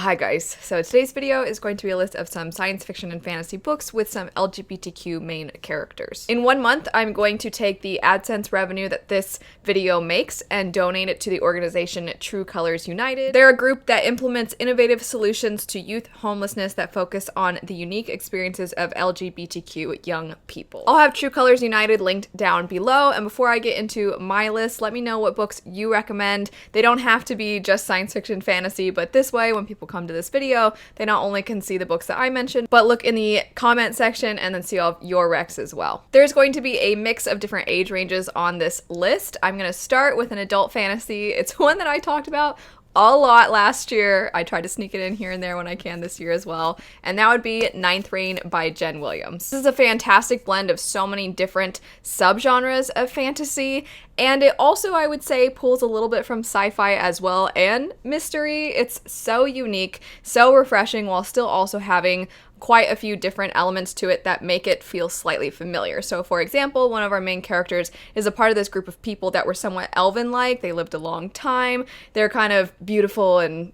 Hi guys, so today's video is going to be a list of some science fiction and fantasy books with some LGBTQ main characters. In 1 month, I'm going to take the AdSense revenue that this video makes and donate it to the organization True Colors United. They're a group that implements innovative solutions to youth homelessness that focus on the unique experiences of LGBTQ young people. I'll have True Colors United linked down below, and before I get into my list, let me know what books you recommend. They don't have to be just science fiction fantasy, but this way, when people come to this video, they not only can see the books that I mentioned, but look in the comment section and then see all of your recs as well. There's going to be a mix of different age ranges on this list. I'm going to start with an adult fantasy. It's one that I talked about a lot last year. I try to sneak it in here and there when I can this year as well, and that would be Ninth Reign by Jen Williams. This is a fantastic blend of so many different subgenres of fantasy, and it also, I would say, pulls a little bit from sci-fi as well and mystery. It's so unique, so refreshing, while still also having quite a few different elements to it that make it feel slightly familiar. So for example, one of our main characters is a part of this group of people that were somewhat elven-like. They lived a long time. They're kind of beautiful, and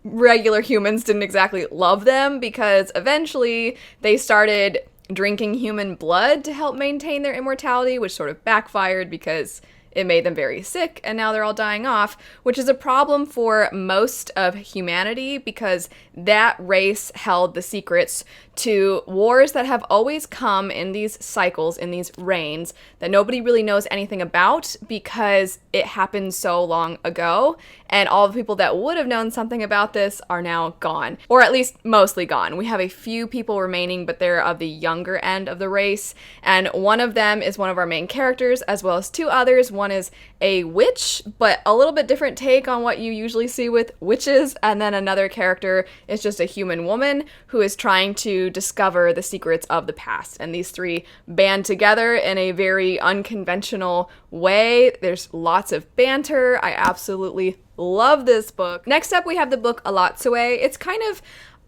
regular humans didn't exactly love them because eventually they started drinking human blood to help maintain their immortality, which sort of backfired because it made them very sick, and now they're all dying off, which is a problem for most of humanity because that race held the secrets to wars that have always come in these cycles, in these reigns, that nobody really knows anything about because it happened so long ago, and all the people that would have known something about this are now gone, or at least mostly gone. We have a few people remaining, but they're of the younger end of the race, and one of them is one of our main characters, as well as two others. One is a witch, but a little bit different take on what you usually see with witches, and then another character is just a human woman who is trying to discover the secrets of the past, and these three band together in a very unconventional way. There's lots of banter. I absolutely love this book. Next up, we have the book Elatsoe. It's kind of,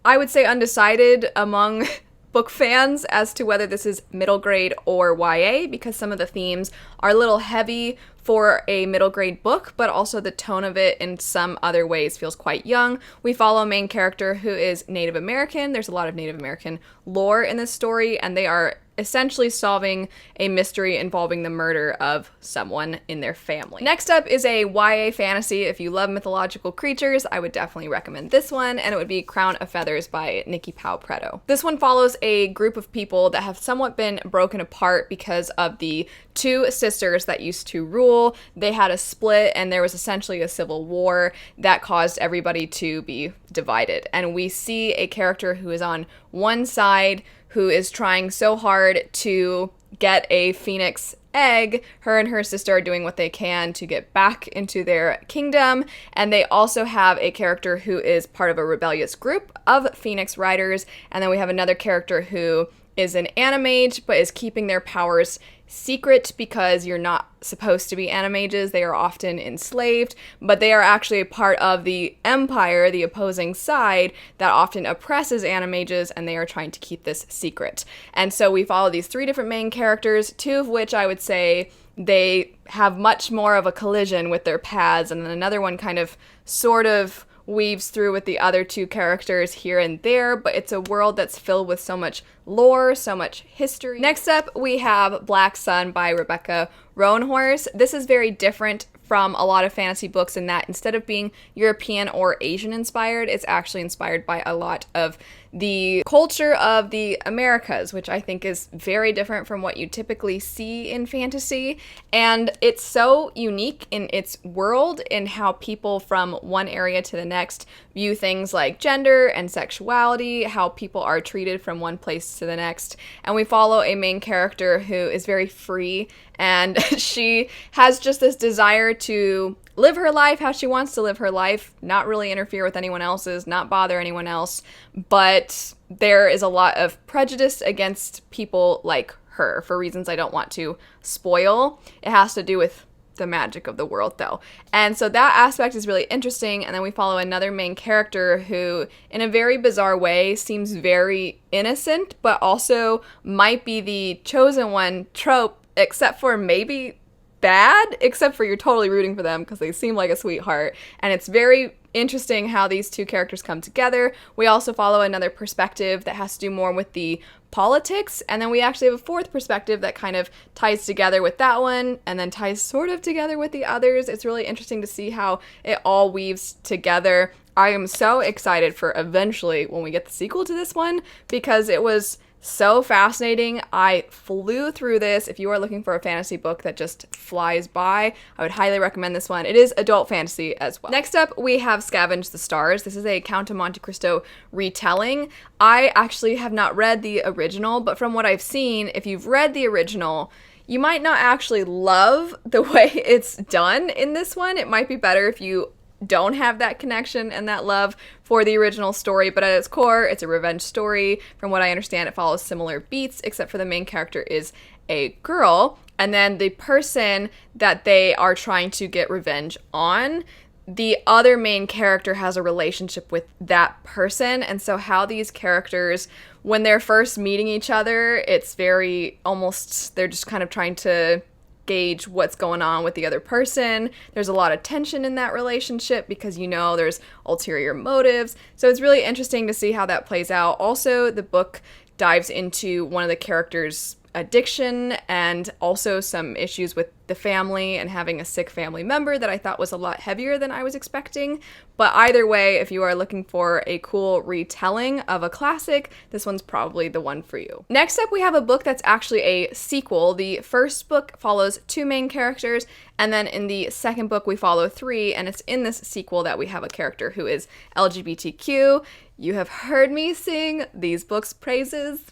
I would say, undecided among book fans as to whether this is middle grade or YA, because some of the themes are a little heavy for a middle grade book, but also the tone of it in some other ways feels quite young. We follow a main character who is Native American. There's a lot of Native American lore in this story, and they are essentially solving a mystery involving the murder of someone in their family. Next up is a YA fantasy. If you love mythological creatures, I would definitely recommend this one, and it would be Crown of Feathers by Nikki Powell-Preto. This one follows a group of people that have somewhat been broken apart because of the two sisters that used to rule. They had a split, and there was essentially a civil war that caused everybody to be divided. And we see a character who is on one side who is trying so hard to get a phoenix egg. Her and her sister are doing what they can to get back into their kingdom, and they also have a character who is part of a rebellious group of phoenix riders, and then we have another character who is an animage but is keeping their powers secret because you're not supposed to be animages. They are often enslaved, but they are actually a part of the empire, the opposing side, that often oppresses animages, and they are trying to keep this secret. And so we follow these three different main characters, two of which I would say they have much more of a collision with their paths, and then another one kind of sort of weaves through with the other two characters here and there, but it's a world that's filled with so much lore, so much history. Next up, we have Black Sun by Rebecca Roanhorse. This is very different from a lot of fantasy books in that instead of being European or Asian inspired, it's actually inspired by a lot of the culture of the Americas, which I think is very different from what you typically see in fantasy. And it's so unique in its world, in how people from one area to the next view things like gender and sexuality, how people are treated from one place to the next. And we follow a main character who is very free, and she has just this desire to live her life how she wants to live her life, not really interfere with anyone else's, not bother anyone else, but there is a lot of prejudice against people like her for reasons I don't want to spoil. It has to do with the magic of the world, though. And so that aspect is really interesting. And then we follow another main character who, in a very bizarre way, seems very innocent, but also might be the chosen one trope, except for maybe bad, except for you're totally rooting for them because they seem like a sweetheart. And it's very interesting how these two characters come together. We also follow another perspective that has to do more with the politics, and then we actually have a fourth perspective that kind of ties together with that one and then ties sort of together with the others. It's really interesting to see how it all weaves together. I am so excited for eventually when we get the sequel to this one because it was so fascinating. I flew through this. If you are looking for a fantasy book that just flies by, I would highly recommend this one. It is adult fantasy as well. Next up, we have Scavenge the Stars. This is a Count of Monte Cristo retelling. I actually have not read the original, but from what I've seen, if you've read the original, you might not actually love the way it's done in this one. It might be better if you don't have that connection and that love for the original story, but at its core, it's a revenge story. From what I understand, it follows similar beats, except for the main character is a girl, and then the person that they are trying to get revenge on, the other main character has a relationship with that person, and so how these characters, when they're first meeting each other, it's very almost, they're just kind of trying to gauge what's going on with the other person. There's a lot of tension in that relationship because, you know, there's ulterior motives. So it's really interesting to see how that plays out. Also, the book dives into one of the characters' addiction and also some issues with the family and having a sick family member that I thought was a lot heavier than I was expecting. But either way, if you are looking for a cool retelling of a classic, this one's probably the one for you. Next up, we have a book that's actually a sequel. The first book follows two main characters, and then in the second book, we follow three, and it's in this sequel that we have a character who is LGBTQ. You have heard me sing these books' praises,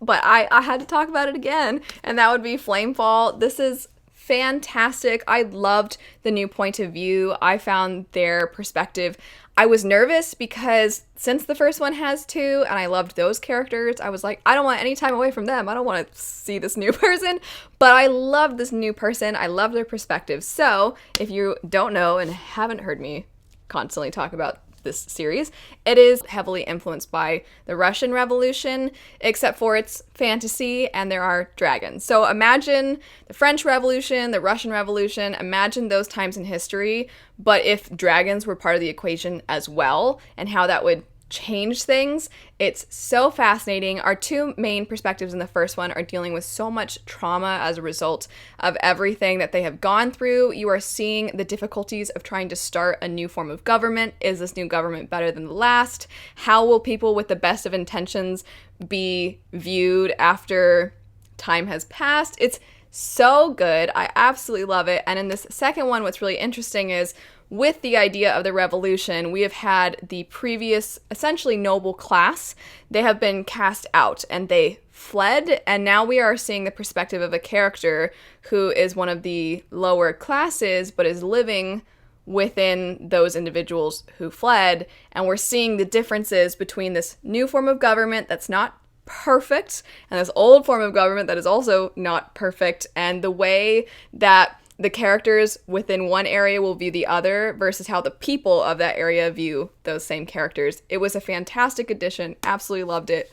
but I had to talk about it again, and that would be Flamefall. This is fantastic. I loved the new point of view. I found their perspective. I was nervous because since the first one has two, and I loved those characters, I was like, I don't want any time away from them. I don't want to see this new person, but I love this new person. I love their perspective. So if you don't know and haven't heard me constantly talk about this series, it is heavily influenced by the Russian Revolution, except for it's fantasy and there are dragons. So imagine the French Revolution, the Russian Revolution, imagine those times in history, but if dragons were part of the equation as well, and how that would change things. It's so fascinating. Our two main perspectives in the first one are dealing with so much trauma as a result of everything that they have gone through. You are seeing the difficulties of trying to start a new form of government. Is this new government better than the last? How will people with the best of intentions be viewed after time has passed? It's so good. I absolutely love it. And in this second one, what's really interesting is with the idea of the revolution, we have had the previous, essentially noble class. They have been cast out and they fled, and now we are seeing the perspective of a character who is one of the lower classes, but is living within those individuals who fled, and we're seeing the differences between this new form of government that's not perfect and this old form of government that is also not perfect, and the way that the characters within one area will view the other versus how the people of that area view those same characters. It was a fantastic addition. Absolutely loved it.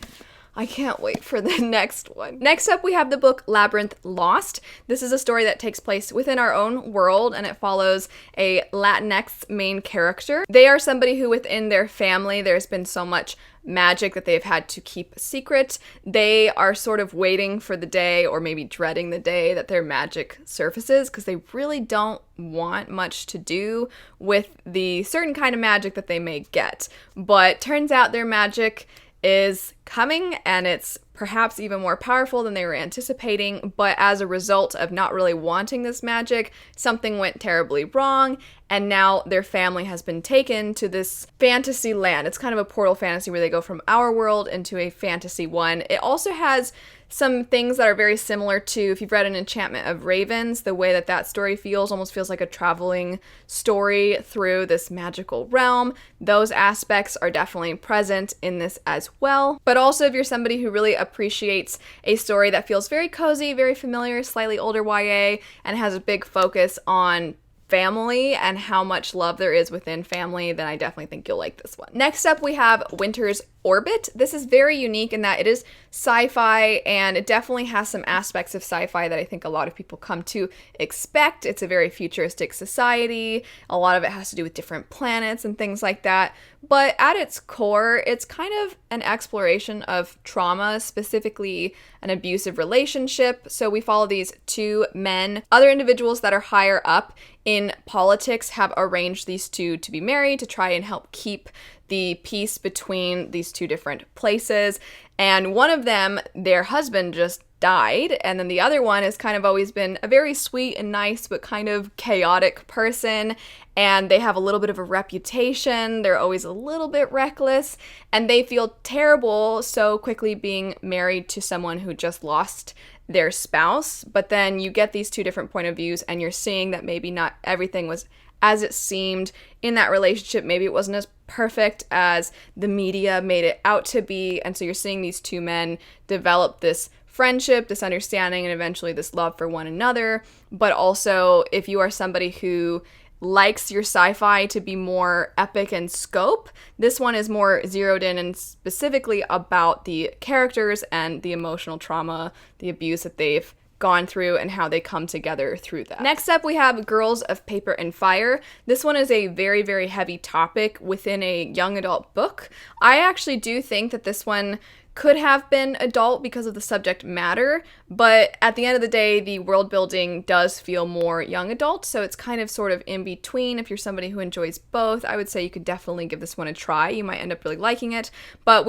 I can't wait for the next one. Next up, we have the book Labyrinth Lost. This is a story that takes place within our own world, and it follows a Latinx main character. They are somebody who within their family, there's been so much magic that they've had to keep secret. They are sort of waiting for the day, or maybe dreading the day, that their magic surfaces, because they really don't want much to do with the certain kind of magic that they may get. But turns out their magic is coming, and it's perhaps even more powerful than they were anticipating, but as a result of not really wanting this magic, something went terribly wrong, and now their family has been taken to this fantasy land. It's kind of a portal fantasy where they go from our world into a fantasy one. It also has some things that are very similar to, if you've read An Enchantment of Ravens, the way that that story feels, almost feels like a traveling story through this magical realm. Those aspects are definitely present in this as well. But also, if you're somebody who really appreciates a story that feels very cozy, very familiar, slightly older YA, and has a big focus on family and how much love there is within family, then I definitely think you'll like this one. Next up, we have Winter's Orbit. This is very unique in that it is sci-fi, and it definitely has some aspects of sci-fi that I think a lot of people come to expect. It's a very futuristic society. A lot of it has to do with different planets and things like that. But at its core, it's kind of an exploration of trauma, specifically an abusive relationship. So we follow these two men. Other individuals that are higher up in politics have arranged these two to be married to try and help keep the peace between these two different places. And one of them, their husband just died, and then the other one has kind of always been a very sweet and nice but kind of chaotic person, and they have a little bit of a reputation. They're always a little bit reckless, and they feel terrible so quickly being married to someone who just lost their spouse. But then you get these two different point of views, and you're seeing that maybe not everything was as it seemed in that relationship. Maybe it wasn't as perfect as the media made it out to be. And so you're seeing these two men develop this friendship, this understanding, and eventually this love for one another. But also, if you are somebody who likes your sci-fi to be more epic in scope, this one is more zeroed in and specifically about the characters and the emotional trauma, the abuse that they've gone through, and how they come together through that. Next up, we have Girls of Paper and Fire. This one is a very, very heavy topic within a young adult book. I actually do think that this one could have been adult because of the subject matter, but at the end of the day, the world building does feel more young adult, so it's kind of sort of in between. If you're somebody who enjoys both, I would say you could definitely give this one a try. You might end up really liking it, but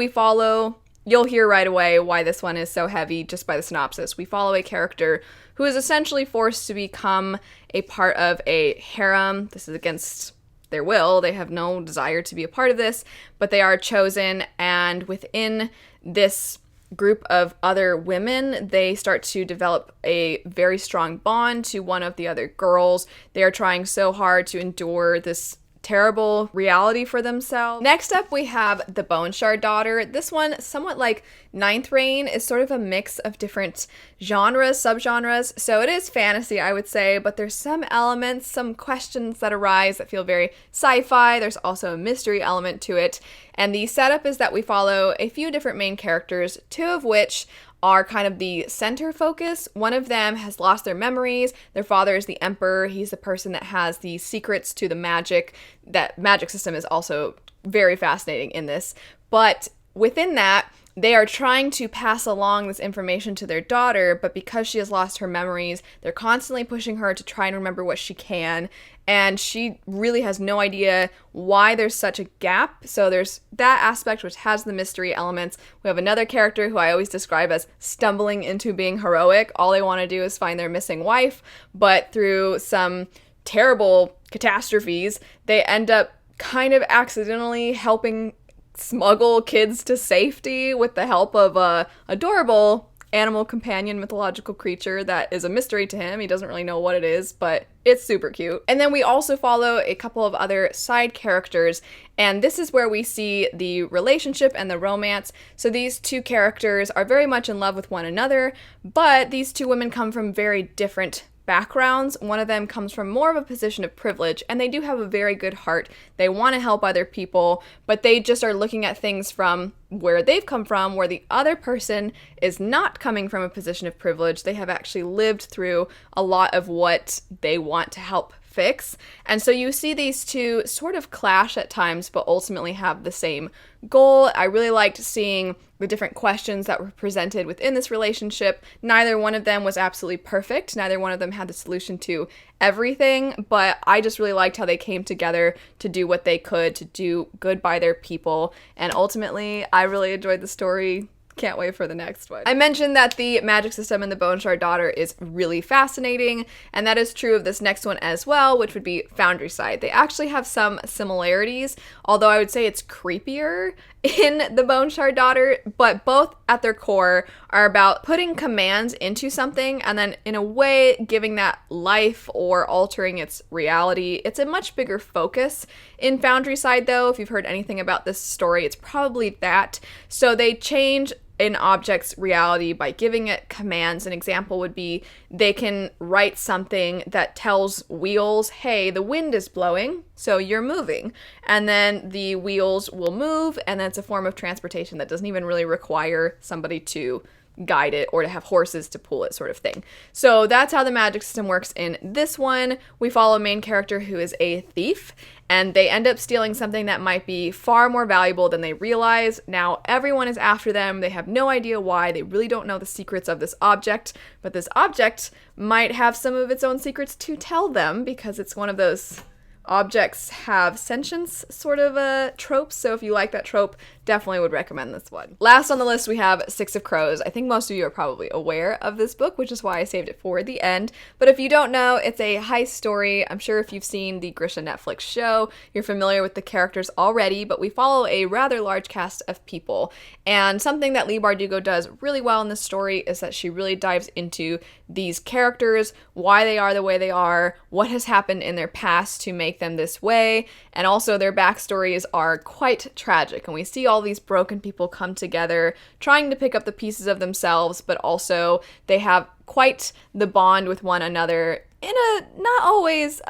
you'll hear right away why this one is so heavy just by the synopsis. We follow a character who is essentially forced to become a part of a harem. This is against their will. They have no desire to be a part of this, but they are chosen, and within this group of other women, they start to develop a very strong bond to one of the other girls. They are trying so hard to endure this terrible reality for themselves. Next up, we have The Boneshard Daughter. This one, somewhat like Ninth Reign, is sort of a mix of different genres, subgenres. So it is fantasy, I would say, but there's some elements, some questions that arise that feel very sci-fi. There's also a mystery element to it. And the setup is that we follow a few different main characters, two of which are kind of the center focus. One of them has lost their memories. Their father is the emperor. He's the person that has the secrets to the magic. That magic system is also very fascinating in this. But within that, they are trying to pass along this information to their daughter, but because she has lost her memories, they're constantly pushing her to try and remember what she can, and she really has no idea why there's such a gap. So there's that aspect, which has the mystery elements. We have another character who I always describe as stumbling into being heroic. All they want to do is find their missing wife, but through some terrible catastrophes, they end up kind of accidentally helping smuggle kids to safety with the help of a adorable animal companion mythological creature that is a mystery to him. He doesn't really know what it is, but it's super cute. And then we also follow a couple of other side characters, and this is where we see the relationship and the romance. So these two characters are very much in love with one another, but these two women come from very different backgrounds. One of them comes from more of a position of privilege, and they do have a very good heart. They want to help other people, but they just are looking at things from where they've come from, where the other person is not coming from a position of privilege. They have actually lived through a lot of what they want to help fix. And so you see these two sort of clash at times, but ultimately have the same goal. I really liked seeing the different questions that were presented within this relationship. Neither one of them was absolutely perfect. Neither one of them had the solution to everything, but I just really liked how they came together to do what they could to do good by their people. And ultimately, I really enjoyed the story. Can't wait for the next one. I mentioned that the magic system in The Boneshard Daughter is really fascinating, and that is true of this next one as well, which would be Foundryside. They actually have some similarities, although I would say it's creepier in The Boneshard Daughter, but both at their core are about putting commands into something and then in a way giving that life or altering its reality. It's a much bigger focus in Foundryside though. If you've heard anything about this story, it's probably that. So they change an object's reality by giving it commands. An example would be they can write something that tells wheels, hey, the wind is blowing, so you're moving. And then the wheels will move, and then it's a form of transportation that doesn't even really require somebody to guide it or to have horses to pull it, sort of thing. So that's how the magic system works in this one. We follow a main character who is a thief, and they end up stealing something that might be far more valuable than they realize. Now everyone is after them. They have no idea why. They really don't know the secrets of this object, but this object might have some of its own secrets to tell them, because it's one of those objects have sentience sort of tropes. So if you like that trope, definitely would recommend this one. Last on the list, we have Six of Crows. I think most of you are probably aware of this book, which is why I saved it for the end. But if you don't know, it's a heist story. I'm sure if you've seen the Grisha Netflix show, you're familiar with the characters already, but we follow a rather large cast of people. And something that Leigh Bardugo does really well in this story is that she really dives into these characters, why they are the way they are, what has happened in their past to make them this way, and also their backstories are quite tragic. And we see all these broken people come together, trying to pick up the pieces of themselves, but also they have quite the bond with one another in a not always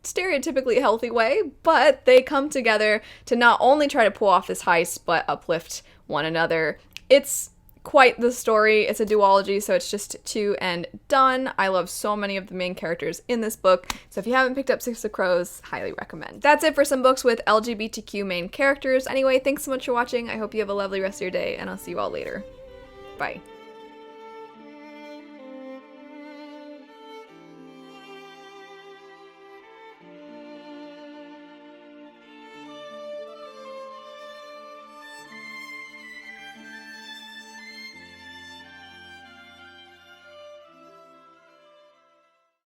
stereotypically healthy way, but they come together to not only try to pull off this heist, but uplift one another. It's quite the story. It's a duology, so it's just two and done. I love so many of the main characters in this book, so if you haven't picked up Six of Crows, highly recommend. That's it for some books with LGBTQ main characters. Anyway, thanks so much for watching. I hope you have a lovely rest of your day, and I'll see you all later. Bye.